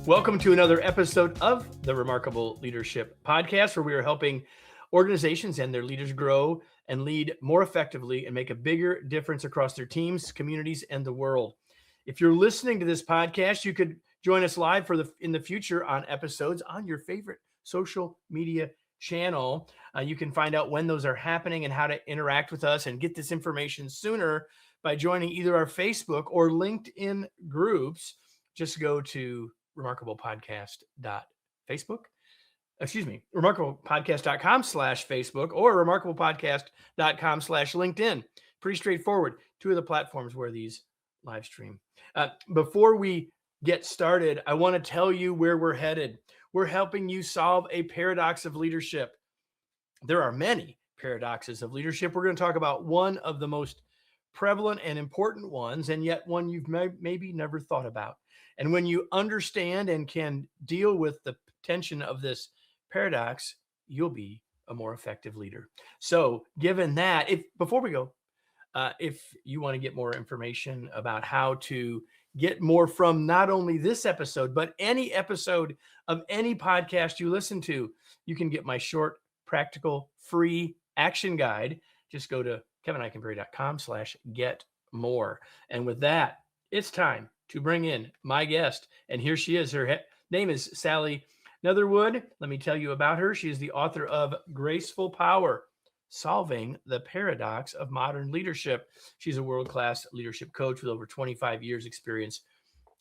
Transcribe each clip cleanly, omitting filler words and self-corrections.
Welcome to another episode of the Remarkable Leadership Podcast, where we are helping organizations and their leaders grow and lead more effectively and make a bigger difference across their teams, communities, and the world. If you're listening to this podcast, you could join us live in the future on episodes on your favorite social media channel. You can find out when those are happening and how to interact with us and get this information sooner by joining either our Facebook or LinkedIn groups. Just go to remarkablepodcast.com/Facebook or remarkablepodcast.com/LinkedIn. Pretty straightforward. Two of the platforms where these live stream. Before we get started, I want to tell you where we're headed. We're helping you solve a paradox of leadership. There are many paradoxes of leadership. We're going to talk about one of the most prevalent and important ones, and yet one you've maybe never thought about. And when you understand and can deal with the tension of this paradox, you'll be a more effective leader. So given that, before we go, if you want to get more information about how to get more from not only this episode, but any episode of any podcast you listen to, you can get my short, practical, free action guide. Just go to kevineikenberry.com/get-more. And with that, it's time to bring in my guest. And here she is. Her name is Sally Netherwood. Let me tell you about her. She is the author of Graceful Power, Solving the Paradox of Modern Leadership. She's a world-class leadership coach with over 25 years experience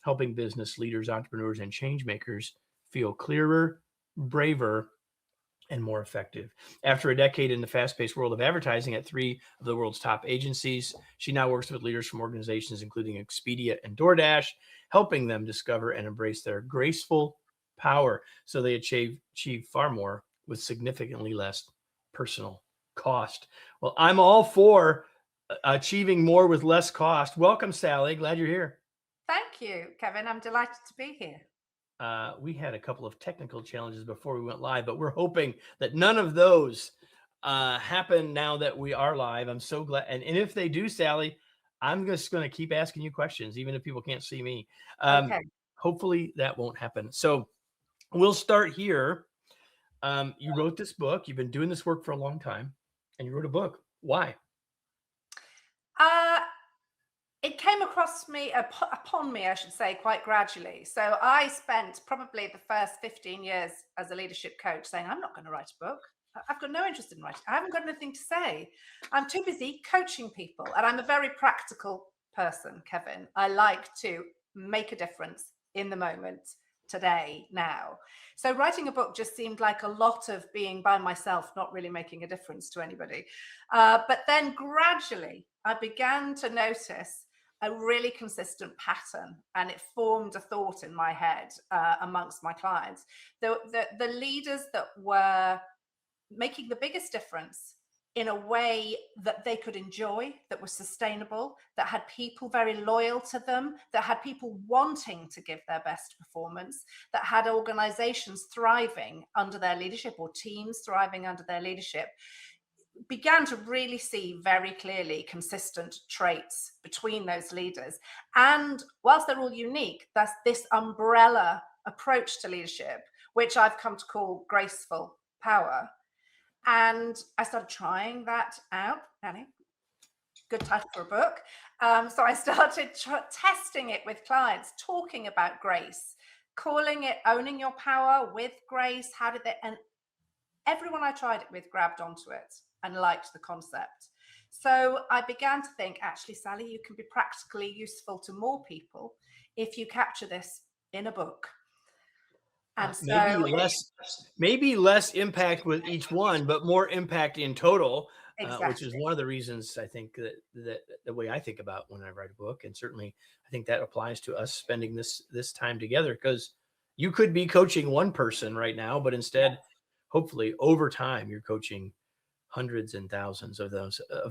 helping business leaders, entrepreneurs, and change makers feel clearer, braver, and more effective. After a decade in the fast-paced world of advertising at 3 of the world's top agencies, she now works with leaders from organizations including Expedia and DoorDash, helping them discover and embrace their graceful power so they achieve far more with significantly less personal cost. Well, I'm all for achieving more with less cost. Welcome, Sally. Glad you're here. Thank you, Kevin. I'm delighted to be here. We had a couple of technical challenges before we went live, but we're hoping that none of those happen now that we are live. I'm so glad. And if they do, Sally, I'm just going to keep asking you questions, even if people can't see me. Okay. Hopefully that won't happen. So we'll start here. You wrote this book. You've been doing this work for a long time, and you wrote a book. Why? It came upon me, I should say, quite gradually. So I spent probably the first 15 years as a leadership coach saying, I'm not going to write a book. I've got no interest in writing. I haven't got anything to say. I'm too busy coaching people. And I'm a very practical person, Kevin. I like to make a difference in the moment, today, now. So writing a book just seemed like a lot of being by myself, not really making a difference to anybody. But then gradually, I began to notice a really consistent pattern, and it formed a thought in my head amongst my clients. The leaders that were making the biggest difference in a way that they could enjoy, that was sustainable, that had people very loyal to them, that had people wanting to give their best performance, that had organizations thriving under their leadership or teams thriving under their leadership, began to really see very clearly consistent traits between those leaders. And whilst they're all unique, that's this umbrella approach to leadership, which I've come to call Graceful Power. And I started trying that out. Annie, good title for a book. So I started testing it with clients, talking about grace, calling it Owning Your Power with Grace. And everyone I tried it with grabbed onto it and liked the concept. So I began to think, actually, Sally, you can be practically useful to more people if you capture this in a book. And so maybe less impact with each one, but more impact in total, exactly. Which is one of the reasons I think that the way I think about when I write a book, and certainly I think that applies to us spending this time together, because you could be coaching one person right now, but instead, hopefully over time, you're coaching hundreds and thousands of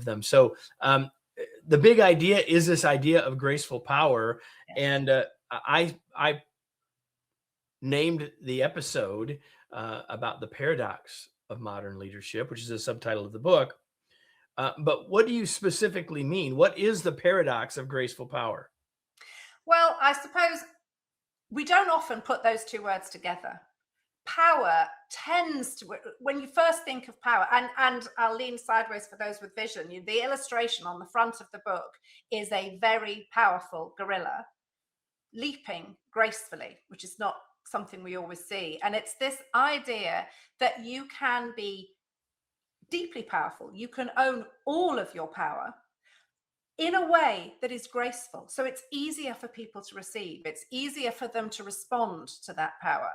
them. So the big idea is this idea of graceful power. Yes. And I named the episode about the paradox of modern leadership, which is the subtitle of the book. But what do you specifically mean? What is the paradox of graceful power? Well, I suppose we don't often put those two words together. Power tends to, when you first think of power, and I'll lean sideways for those with vision, the illustration on the front of the book is a very powerful gorilla leaping gracefully, which is not something we always see. And it's this idea that you can be deeply powerful, you can own all of your power in a way that is graceful. So it's easier for people to receive, it's easier for them to respond to that power.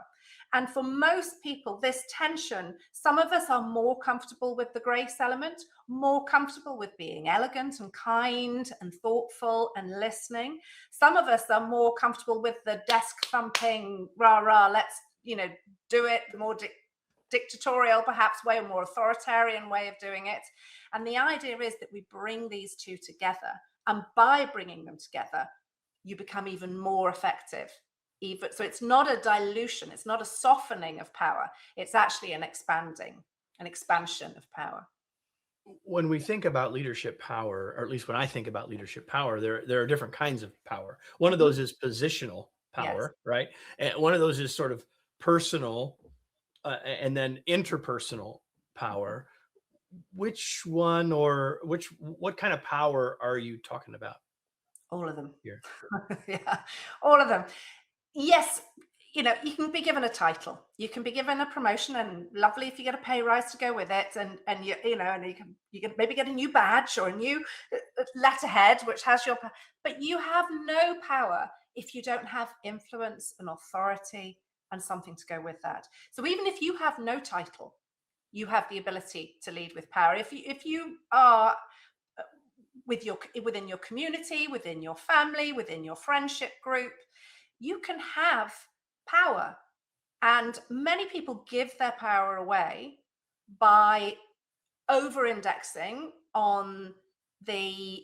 And for most people, this tension, some of us are more comfortable with the grace element, more comfortable with being elegant and kind and thoughtful and listening. Some of us are more comfortable with the desk thumping, rah, rah, let's, do it, the more dictatorial, perhaps way, or more authoritarian way of doing it. And the idea is that we bring these two together, and by bringing them together, you become even more effective. So it's not a dilution, it's not a softening of power, it's actually an expansion of power. When we think about leadership power, or at least when I think about leadership power, there are different kinds of power. One of those is positional power, yes, right? And one of those is sort of personal, and then interpersonal power. Which one, or what kind of power are you talking about? All of them. Here. Yeah, all of them. Yes, you can be given a title, you can be given a promotion, and lovely if you get a pay rise to go with it, and you can maybe get a new badge or a new letterhead which has your, but you have no power if you don't have influence and authority and something to go with that. So even if you have no title, you have the ability to lead with power. If you are within your community, within your family, within your friendship group, you can have power. And many people give their power away by over-indexing on the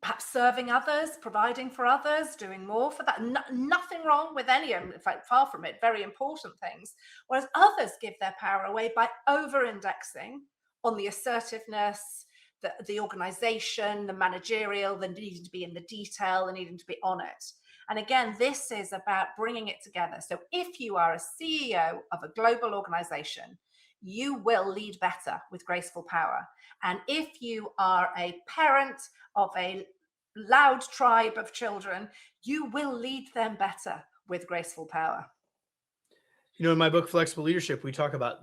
perhaps serving others, providing for others, doing more for that. Nothing wrong with any of them, in fact, far from it, very important things. Whereas others give their power away by over-indexing on the assertiveness, the organization, the managerial, the needing to be in the detail, the needing to be on it. And again, this is about bringing it together. So if you are a CEO of a global organization, you will lead better with graceful power. And if you are a parent of a loud tribe of children, you will lead them better with graceful power. In my book, Flexible Leadership, we talk about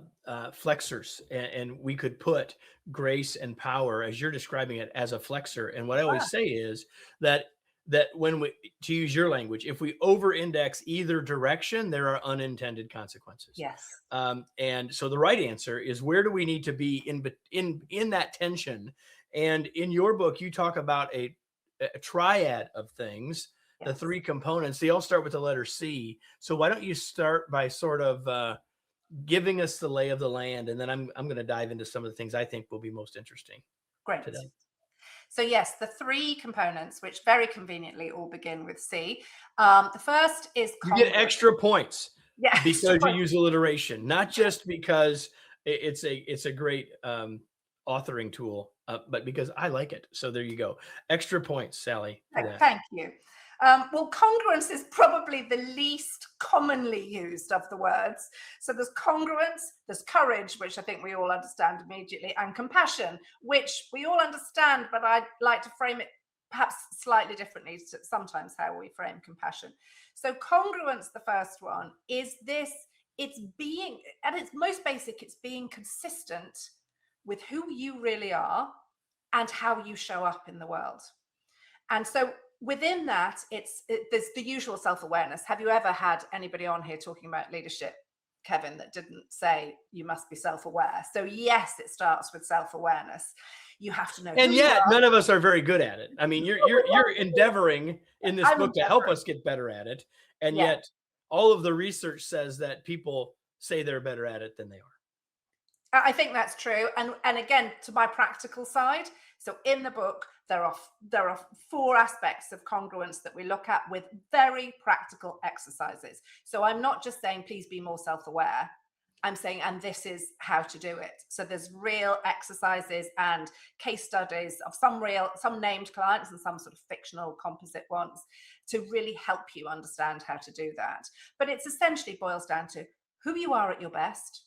flexors, and we could put grace and power, as you're describing it, as a flexor. And what I always say is that when we, to use your language, if we over-index either direction, there are unintended consequences. Yes. And so the right answer is, where do we need to be in that tension? And in your book, you talk about a triad of things. Yes. The three components, they all start with the letter C. So why don't you start by sort of giving us the lay of the land, and then I'm going to dive into some of the things I think will be most interesting. Great. Today. So yes, the three components, which very convenently all begin with C. The first is Congruence. You get extra points, yeah, because you use alliteration, not just because it's a great authoring tool, but because I like it. So there you go. Extra points, Sally. Thank you. Well, congruence is probably the least commonly used of the words. So there's congruence, there's courage, which I think we all understand immediately, and compassion, which we all understand, but I'd like to frame it perhaps slightly differently to sometimes how we frame compassion. So congruence, the first one, is this: it's being, at its most basic, it's being consistent with who you really are and how you show up in the world. And so within that, there's the usual self-awareness. Have you ever had anybody on here talking about leadership, Kevin, that didn't say you must be self-aware? So yes, it starts with self-awareness. You have to know. And yet, none of us are very good at it. I mean, you're endeavoring in this book to help us get better at it, and yet all of the research says that people say they're better at it than they are. I think that's true. And again, to my practical side, so in the book, there are 4 aspects of congruence that we look at with very practical exercises. So I'm not just saying, please be more self-aware. I'm saying, and this is how to do it. So there's real exercises and case studies of some named clients and some sort of fictional composite ones to really help you understand how to do that. But it's essentially boils down to who you are at your best,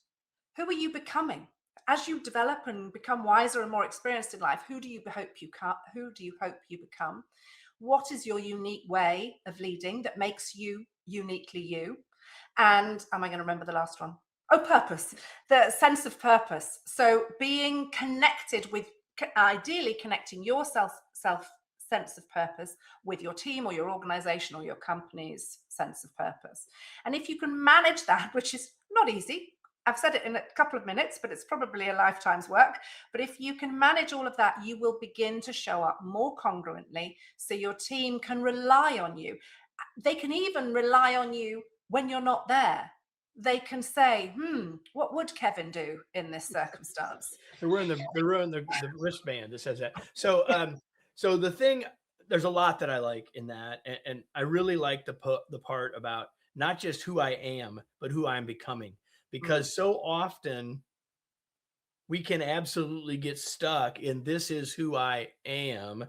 who are you becoming? As you develop and become wiser and more experienced in life, who do you hope you become? What is your unique way of leading that makes you uniquely you? And am I going to remember the last one? Oh, purpose, the sense of purpose. So being connected with, ideally connecting your self sense of purpose with your team or your organization or your company's sense of purpose. And if you can manage that, which is not easy, I've said it in a couple of minutes, but it's probably a lifetime's work. But if you can manage all of that, you will begin to show up more congruently so your team can rely on you. They can even rely on you when you're not there. They can say, what would Kevin do in this circumstance? They're wearing the wristband that says that. So so the thing, there's a lot that I like in that, and I really like the part about not just who I am, but who I'm becoming, because so often we can absolutely get stuck in this is who I am,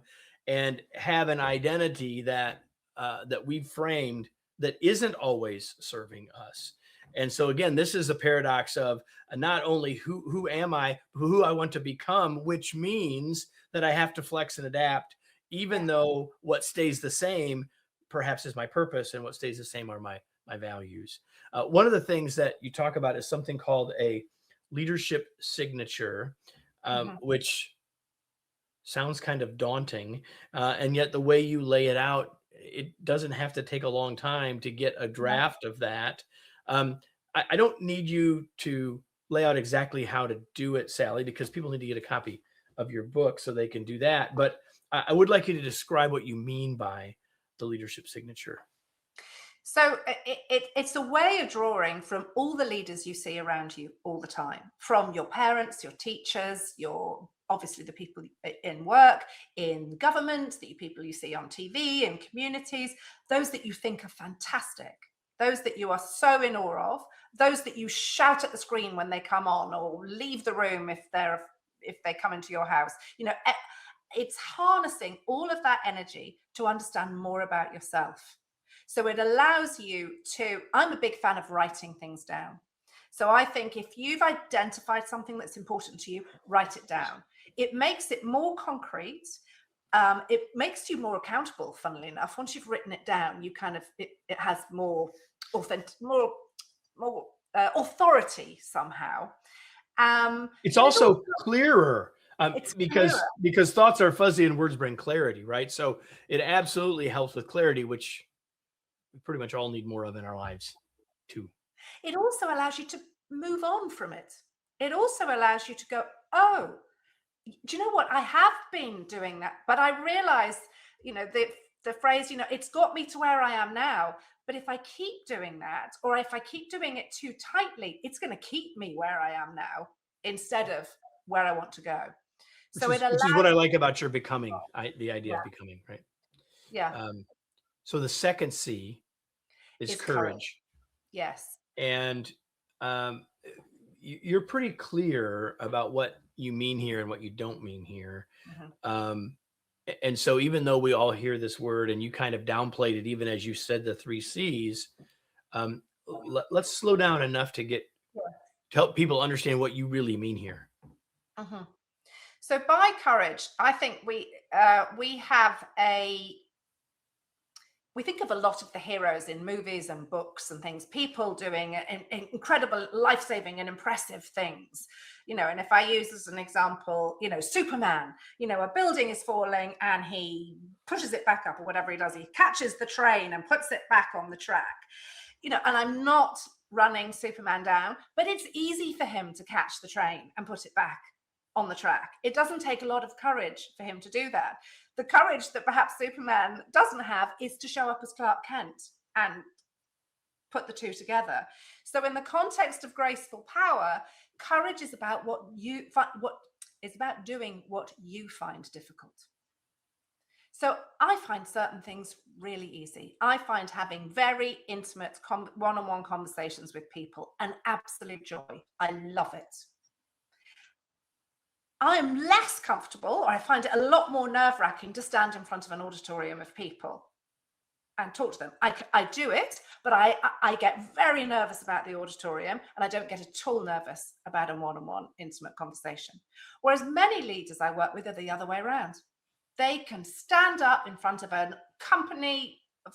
and have an identity that that we've framed that isn't always serving us. And so again, this is a paradox of not only who am I, but who I want to become, which means that I have to flex and adapt, even though what stays the same perhaps is my purpose, and what stays the same are my values. One of the things that you talk about is something called a leadership signature, which sounds kind of daunting, and yet the way you lay it out, it doesn't have to take a long time to get a draft of that. I don't need you to lay out exactly how to do it, Sally, because people need to get a copy of your book so they can do that. But I would like you to describe what you mean by the leadership signature. So it's a way of drawing from all the leaders you see around you all the time, from your parents, your teachers, your obviously the people in work, in government, the people you see on TV, in communities, those that you think are fantastic, those that you are so in awe of, those that you shout at the screen when they come on, or leave the room if they come into your house. It's harnessing all of that energy to understand more about yourself. So it allows you to, I'm a big fan of writing things down. So I think if you've identified something that's important to you, write it down. It makes it more concrete. It makes you more accountable, funnily enough. Once you've written it down, you kind of, it has more authentic, more authority somehow. It's also clearer. It's because thoughts are fuzzy and words bring clarity, right? So it absolutely helps with clarity, which we pretty much all need more of in our lives too. It also allows you to move on from it. It also allows you to go, oh, do you know what? I have been doing that, but I realized, the phrase, it's got me to where I am now. But if I keep doing that, or if I keep doing it too tightly, it's going to keep me where I am now instead of where I want to go. Which is what I like about your becoming, the idea of becoming, right? Yeah. So the second C is courage. Yes. And you're pretty clear about what you mean here and what you don't mean here. And so even though we all hear this word and you kind of downplayed it, even as you said the 3 C's, let's slow down enough to help people understand what you really mean here. So by courage, I think we think of a lot of the heroes in movies and books and things, people doing incredible, life-saving and impressive things, and if I use as an example, Superman, a building is falling and he pushes it back up, or whatever he does, he catches the train and puts it back on the track, and I'm not running Superman down, but it's easy for him to catch the train and put it back on the track. It doesn't take a lot of courage for him to do that. The courage that perhaps Superman doesn't have is to show up as Clark Kent and put the two together. So in the context of graceful power, courage is about doing what you find difficult. So I find certain things really easy. I find having very intimate one-on-one conversations with people an absolute joy. I love it. I am less comfortable, or I find it a lot more nerve-wracking to stand in front of an auditorium of people and talk to them. I do it, but I get very nervous about the auditorium, and I don't get at all nervous about a one-on-one intimate conversation. Whereas many leaders I work with are the other way around. They can stand up in front of a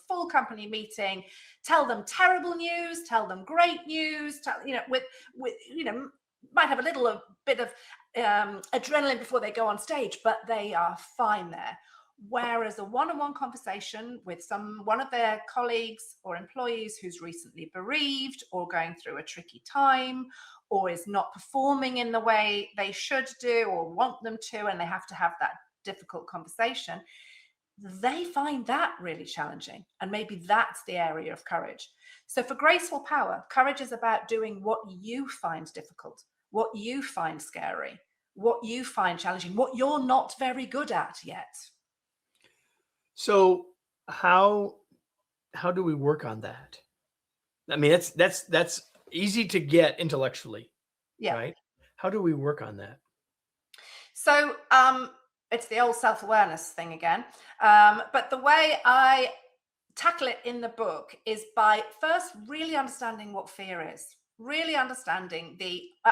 full company meeting, tell them terrible news, tell them great news, with might have a little bit of adrenaline before they go on stage, but they are fine there. Whereas a one-on-one conversation with one of their colleagues or employees who's recently bereaved or going through a tricky time or is not performing in the way they should do or want them to, and they have to have that difficult conversation, they find that really challenging. And maybe that's the area of courage. So for Graceful Power, courage is about doing what you find difficult, what you find scary, what you find challenging, what you're not very good at yet. So how do we work on that? I mean, that's easy to get intellectually, Yeah. right? How do we work on that? So it's the old self-awareness thing again. But the way I tackle it in the book is by first really understanding what fear is. Really understanding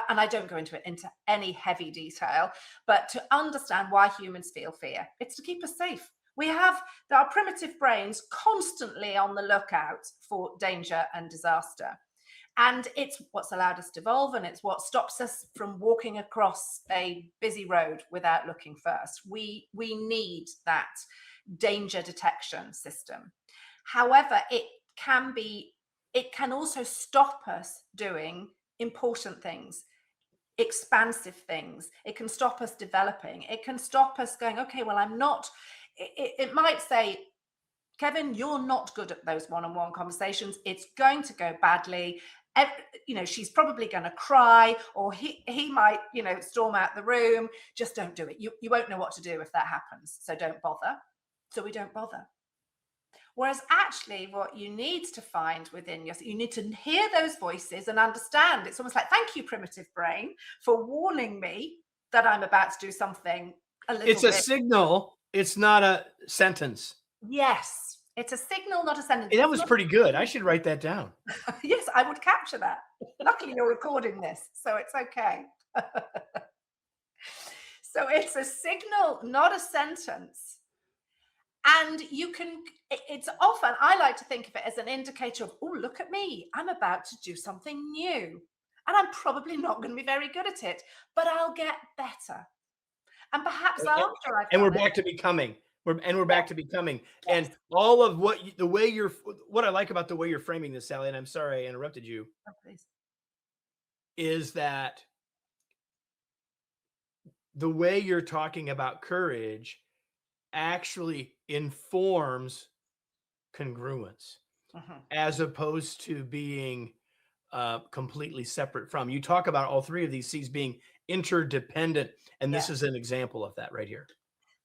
and I don't go into any heavy detail, but to understand why humans feel fear. It's to keep us safe. We have our primitive brains constantly on the lookout for danger and disaster. And it's what's allowed us to evolve, and it's what stops us from walking across a busy road without looking first. We need that danger detection system. However, it can also stop us doing important things, expansive things. It can stop us developing. It can stop us going, okay, well, I'm not, it might say, Kevin, you're not good at those one-on-one conversations. It's going to go badly. She's probably going to cry, or he might, storm out the room. Just don't do it. You won't know what to do if that happens. So don't bother. So we don't bother. Whereas actually what you need to find within yourself, you need to hear those voices and understand. It's almost like, thank you, primitive brain, for warning me that I'm about to do something a little bit. It's a signal. It's not a sentence. Yes. It's a signal, not a sentence. Hey, that was pretty good. I should write that down. Yes, I would capture that. Luckily, you're recording this, so it's okay. So it's a signal, not a sentence. And it's often, I like to think of it as an indicator of, oh, look at me. I'm about to do something new. And I'm probably not going to be very good at it, but I'll get better. And perhaps after I've and we're back to becoming. We're back to becoming. Yes. And all of what I like about the way you're framing this, Sally, and I'm sorry I interrupted you, is that the way you're talking about courage actually informs congruence, as opposed to being completely separate from. You talk about all three of these C's being interdependent, and this is an example of that right here.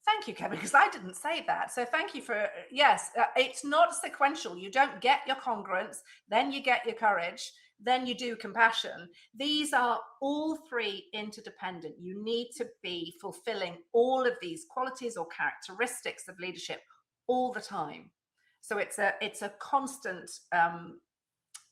Thank you, Kevin, because I didn't say that. So thank you for, yes, it's not sequential. You don't get your congruence, then you get your courage, then you do compassion. These are all three interdependent. You need to be fulfilling all of these qualities or characteristics of leadership all the time. So it's a constant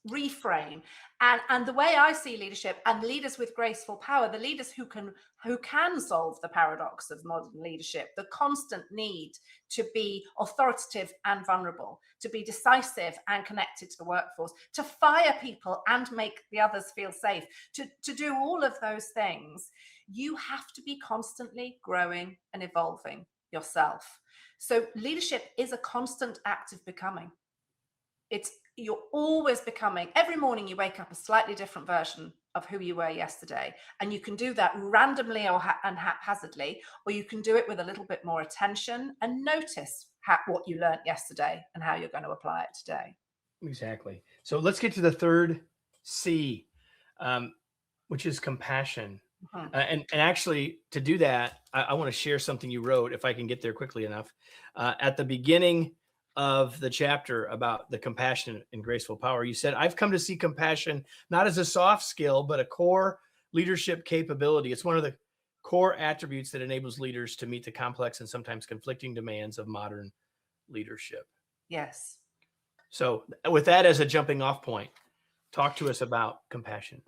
reframe. And the way I see leadership and leaders with graceful power, the leaders who can solve the paradox of modern leadership, the constant need to be authoritative and vulnerable, to be decisive and connected to the workforce, to fire people and make the others feel safe, to do all of those things, you have to be constantly growing and evolving yourself. So leadership is a constant act of becoming. You're always becoming. Every morning you wake up a slightly different version of who you were yesterday, and you can do that randomly and haphazardly, or you can do it with a little bit more attention and notice what you learned yesterday and how you're going to apply it today. Exactly. So let's get to the third C, which is compassion. Mhm. And actually, to do that, I want to share something you wrote, if I can get there quickly enough. At the beginning of the chapter about the compassion and graceful power, you said, "I've come to see compassion not as a soft skill, but a core leadership capability. It's one of the core attributes that enables leaders to meet the complex and sometimes conflicting demands of modern leadership." Yes. So, with that as a jumping off point, talk to us about compassion.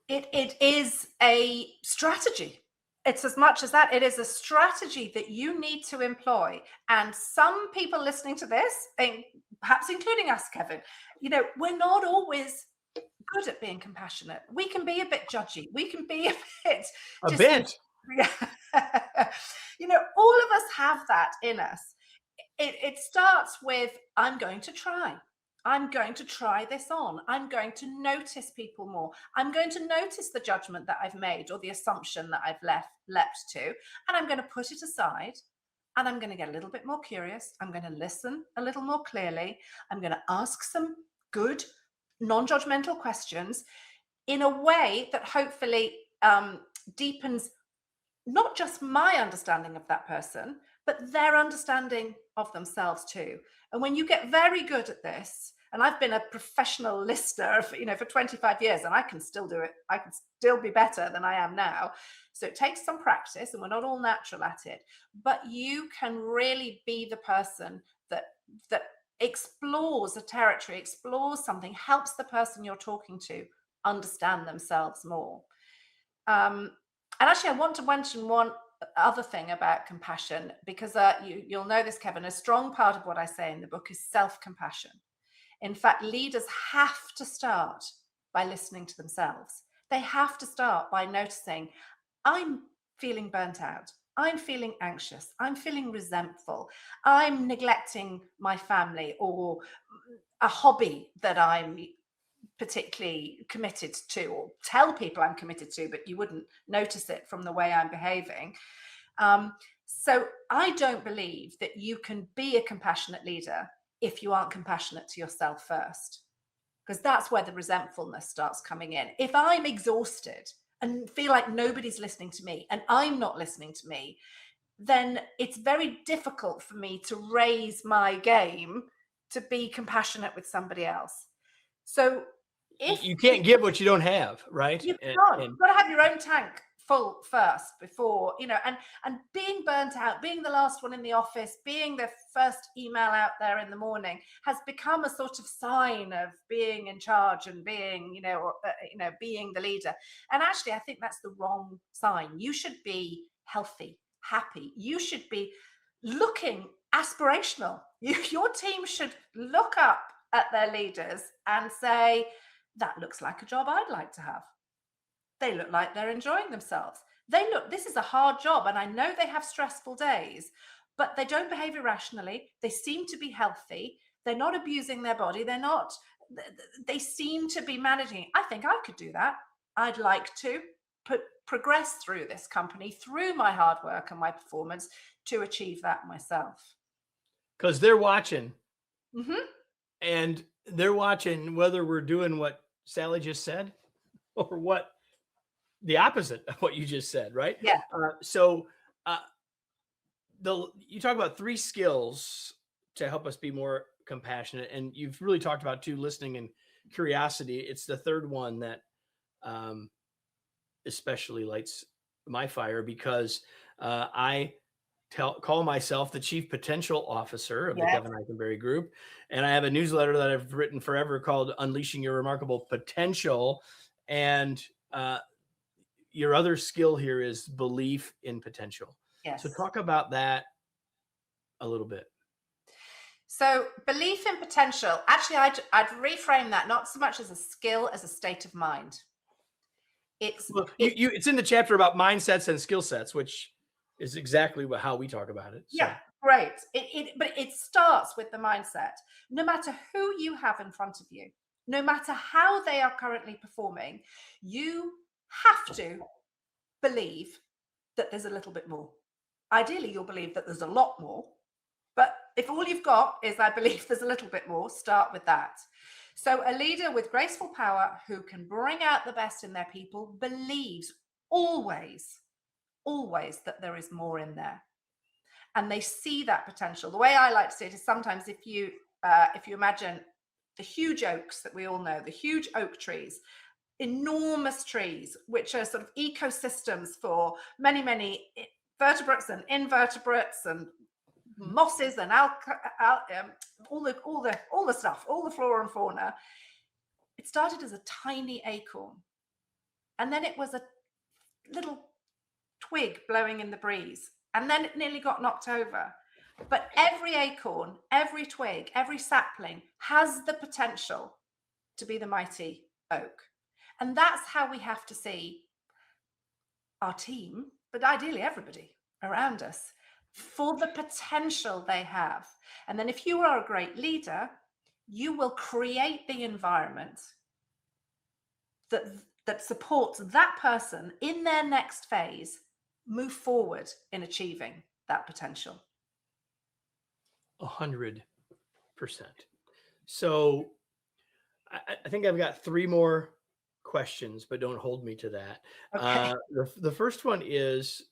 It is a strategy. It's as much as that. It is a strategy that you need to employ. And some people listening to this, and perhaps including us, Kevin, we're not always good at being compassionate. We can be a bit judgy. We can be a bit A just, bit. all of us have that in us. It starts with, I'm going to try. I'm going to try this on. I'm going to notice people more. I'm going to notice the judgment that I've made or the assumption that I've leapt to, and I'm going to put it aside. And I'm going to get a little bit more curious. I'm going to listen a little more clearly. I'm going to ask some good, non-judgmental questions in a way that hopefully deepens not just my understanding of that person, but their understanding of themselves too. And when you get very good at this, and I've been a professional listener for 25 years, and I can still do it. I can still be better than I am now. So it takes some practice, and we're not all natural at it. But you can really be the person that explores a territory, explores something, helps the person you're talking to understand themselves more. And actually, I want to mention one other thing about compassion, because you'll know this, Kevin. A strong part of what I say in the book is self-compassion. In fact, leaders have to start by listening to themselves. They have to start by noticing, I'm feeling burnt out. I'm feeling anxious. I'm feeling resentful. I'm neglecting my family or a hobby that I'm particularly committed to, or tell people I'm committed to, but you wouldn't notice it from the way I'm behaving. So I don't believe that you can be a compassionate leader if you aren't compassionate to yourself first, because that's where the resentfulness starts coming in. If I'm exhausted and feel like nobody's listening to me and I'm not listening to me, then it's very difficult for me to raise my game to be compassionate with somebody else. So if You can't give what you don't have, right? you can't, you've got to have your own tank full first before, and being burnt out, being the last one in the office, being the first email out there in the morning has become a sort of sign of being in charge and being, being the leader. And actually, I think that's the wrong sign. You should be healthy, happy. You should be looking aspirational. Your team should look up at their leaders and say, that looks like a job I'd like to have. They look like they're enjoying themselves. This is a hard job, and I know they have stressful days, but they don't behave irrationally. They seem to be healthy. They're not abusing their body. They seem to be managing. I think I could do that. I'd like to progress through this company, through my hard work and my performance, to achieve that myself. Because they're watching. Mm-hmm. And they're watching whether we're doing what Sally just said or what the opposite of what you just said, right? Yeah. You talk about 3 skills to help us be more compassionate, and you've really talked about 2, listening and curiosity. It's the third one that especially lights my fire, because I call myself the Chief Potential Officer of the Kevin Eikenberry Group. And I have a newsletter that I've written forever called Unleashing Your Remarkable Potential. And your other skill here is belief in potential. Yes. So talk about that a little bit. So belief in potential, actually, I'd reframe that not so much as a skill as a state of mind. It's in the chapter about mindsets and skill sets, which is exactly how we talk about it. So. Yeah, great. But it starts with the mindset. No matter who you have in front of you, no matter how they are currently performing, you have to believe that there's a little bit more. Ideally, you'll believe that there's a lot more. But if all you've got is, I believe there's a little bit more, start with that. So a leader with graceful power who can bring out the best in their people believes always, always that there is more in there. And they see that potential. The way I like to see it is sometimes if you imagine the huge oaks that we all know, the huge oak trees, enormous trees, which are sort of ecosystems for many, many vertebrates and invertebrates and mosses and all the stuff, all the flora and fauna. It started as a tiny acorn, and then it was a little twig blowing in the breeze, and then it nearly got knocked over. But every acorn, every twig, every sapling has the potential to be the mighty oak. And that's how we have to see our team, but ideally everybody around us, for the potential they have. And then if you are a great leader, you will create the environment that supports that person in their next phase move forward in achieving that potential. 100%. So I think I've got 3 more questions, but don't hold me to that. Okay. The first one is,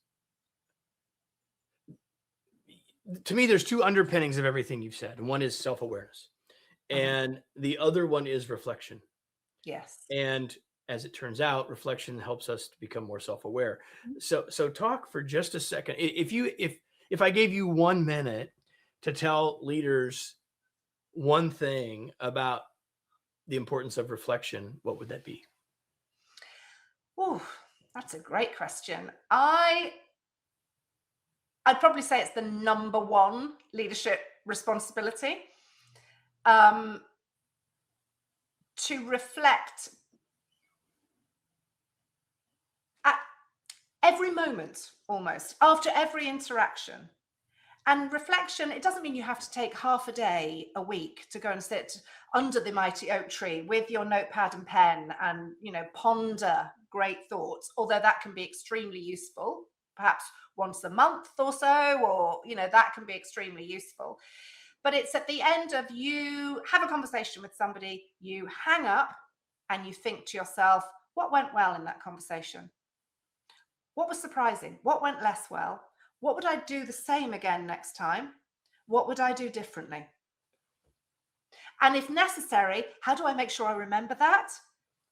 to me, there's 2 underpinnings of everything you've said. And one is self-awareness, and the other one is reflection. Yes. And as it turns out, reflection helps us to become more self-aware. So talk for just a second. If I gave you 1 minute to tell leaders one thing about the importance of reflection, what would that be? Oh, that's a great question. I'd probably say it's the number 1 leadership responsibility, to reflect at every moment, almost after every interaction. And reflection, it doesn't mean you have to take half a day a week to go and sit under the mighty oak tree with your notepad and pen and, ponder great thoughts, although that can be extremely useful, perhaps once a month or so, or, that can be extremely useful. But it's at the end of, you have a conversation with somebody, you hang up and you think to yourself, what went well in that conversation? What was surprising? What went less well? What would I do the same again next time? What would I do differently? And if necessary, how do I make sure I remember that?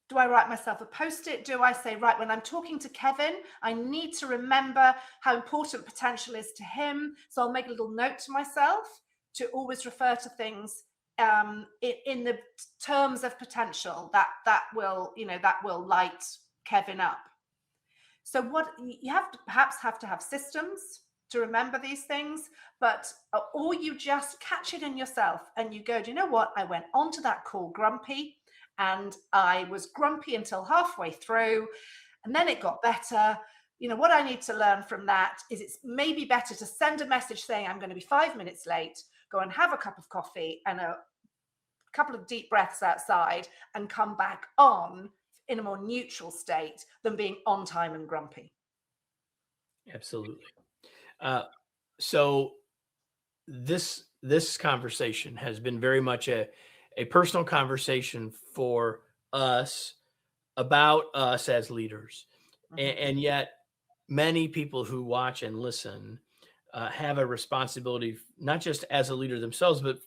Do I write myself a post-it? Do I say, right, when I'm talking to Kevin, I need to remember how important potential is to him. So I'll make a little note to myself to always refer to things in the terms of potential that will light Kevin up. So what you perhaps have to have systems to remember these things, or you just catch it in yourself and you go, do you know what? I went onto that call grumpy, and I was grumpy until halfway through, and then it got better. What I need to learn from that is it's maybe better to send a message saying I'm going to be 5 minutes late, go and have a cup of coffee and a couple of deep breaths outside and come back on in a more neutral state than being on time and grumpy. Absolutely. So this conversation has been very much a personal conversation for us about us as leaders. And yet many people who watch and listen have a responsibility, not just as a leader themselves, but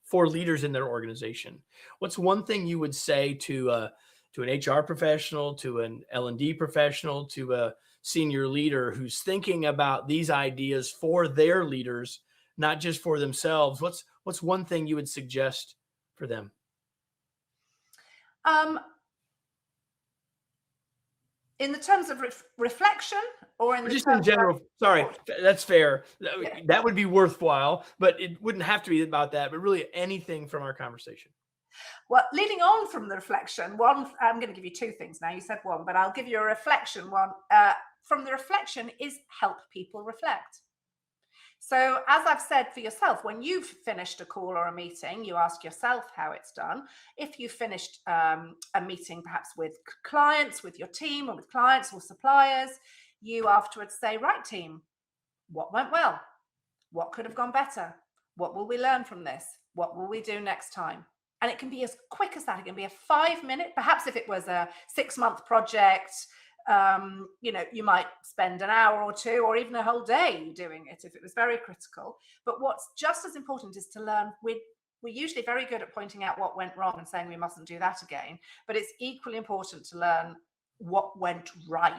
for leaders in their organization. What's one thing you would say to an HR professional, to an L&D professional, to a senior leader who's thinking about these ideas for their leaders, not just for themselves? What's one thing you would suggest for them? In the terms of reflection, or in the just terms in general? Sorry, that's fair. Yeah. That would be worthwhile, but it wouldn't have to be about that, but really anything from our conversation. Well, leading on from the reflection, one, I'm going to give you 2 things now. You said one, but I'll give you a reflection one. From the reflection is help people reflect. So as I've said for yourself, when you've finished a call or a meeting, you ask yourself how it's done. If you finished a meeting perhaps with clients, with your team, or with clients or suppliers, you afterwards say, right, team, what went well? What could have gone better? What will we learn from this? What will we do next time? And it can be as quick as that. It can be a 5-minute, perhaps if it was a 6-month project, You might spend an hour or two or even a whole day doing it if it was very critical. But what's just as important is to learn. We're usually very good at pointing out what went wrong and saying we mustn't do that again. But it's equally important to learn what went right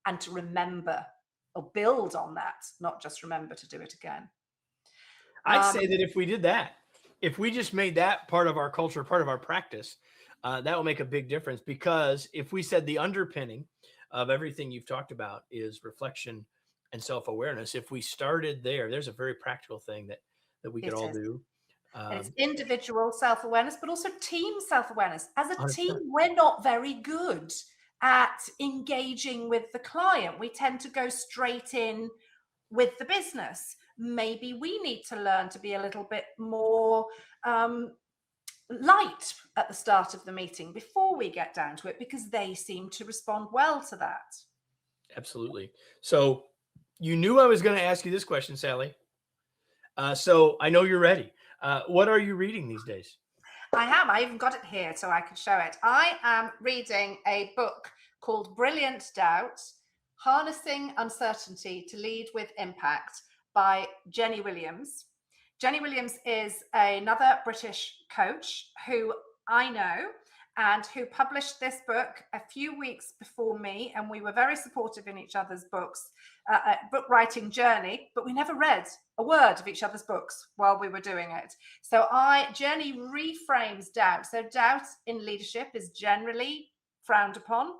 and to remember or build on that, not just remember to do it again. I'd say that if we did that, if we just made that part of our culture, part of our practice, that will make a big difference. Because if we said the underpinning of everything you've talked about is reflection and self-awareness, if we started there, there's a very practical thing that we could all do. And it's individual self-awareness, but also team self-awareness. As a 100%. team, we're not very good at engaging with the client. We tend to go straight in with the business. Maybe we need to learn to be a little bit more light at the start of the meeting before we get down to it, because they seem to respond well to that. Absolutely. So you knew I was going to ask you this question, Sally. So I know you're ready. What are you reading these days? I am. I even got it here so I can show it. I am reading a book called Brilliant Doubt: Harnessing Uncertainty to Lead with Impact by Jenny Williams. Jenny Williams is another British coach who I know and who published this book a few weeks before me. And we were very supportive in each other's book writing journey, but we never read a word of each other's books while we were doing it. So Jenny reframes doubt. So doubt in leadership is generally frowned upon.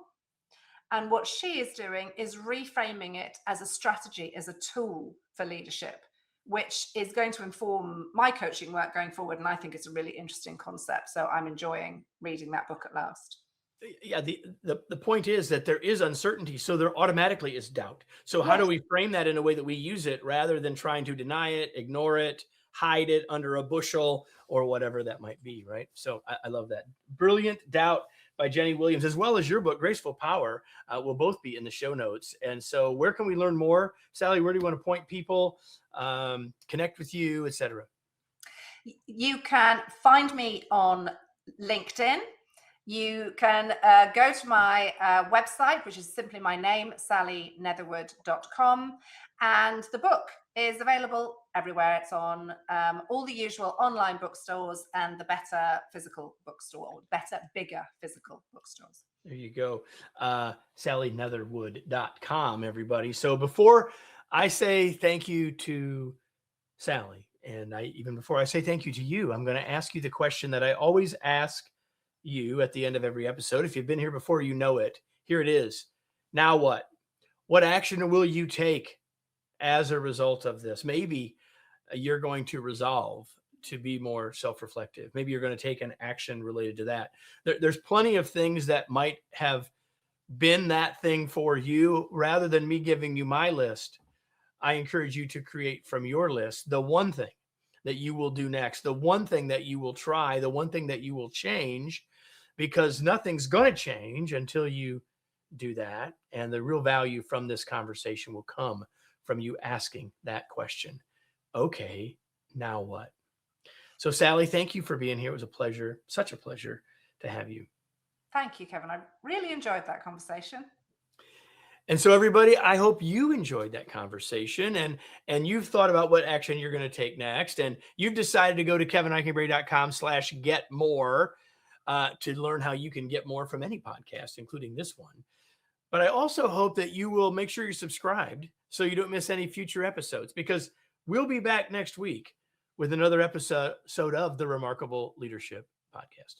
And what she is doing is reframing it as a strategy, as a tool for leadership, which is going to inform my coaching work going forward. And I think it's a really interesting concept. So I'm enjoying reading that book at last. Yeah, the point is that there is uncertainty, so there automatically is doubt. So how do we frame that in a way that we use it rather than trying to deny it, ignore it, hide it under a bushel or whatever that might be, right? So I love that. Brilliant Doubt by Jenny Williams, as well as your book, Graceful Power, will both be in the show notes. And so where can we learn more? Sally, where do you want to point people, connect with you, etc.? You can find me on LinkedIn. You can go to my website, which is simply my name, sallynetherwood.com. And the book is available everywhere. It's on all the usual online bookstores and the better physical bookstore, or better, bigger physical bookstores. There you go. SallyNetherwood.com, everybody. So before I say thank you to Sally, and even before I say thank you to you, I'm going to ask you the question that I always ask you at the end of every episode. If you've been here before, you know it. Here it is. Now what? What action will you take as a result of this? Maybe you're going to resolve to be more self-reflective. Maybe you're going to take an action related to that. There's plenty of things that might have been that thing for you. Rather than me giving you my list, I encourage you to create from your list the one thing that you will do next, the one thing that you will try, the one thing that you will change, because nothing's going to change until you do that. And the real value from this conversation will come from you asking that question. Okay, now what? So Sally, thank you for being here. It was a pleasure, such a pleasure to have you. Thank you, Kevin. I really enjoyed that conversation. And so everybody, I hope you enjoyed that conversation and you've thought about what action you're going to take next. And you've decided to go to kevineikenberry.com/get-more to learn how you can get more from any podcast, including this one. But I also hope that you will make sure you're subscribed so you don't miss any future episodes, because we'll be back next week with another episode of the Remarkable Leadership Podcast.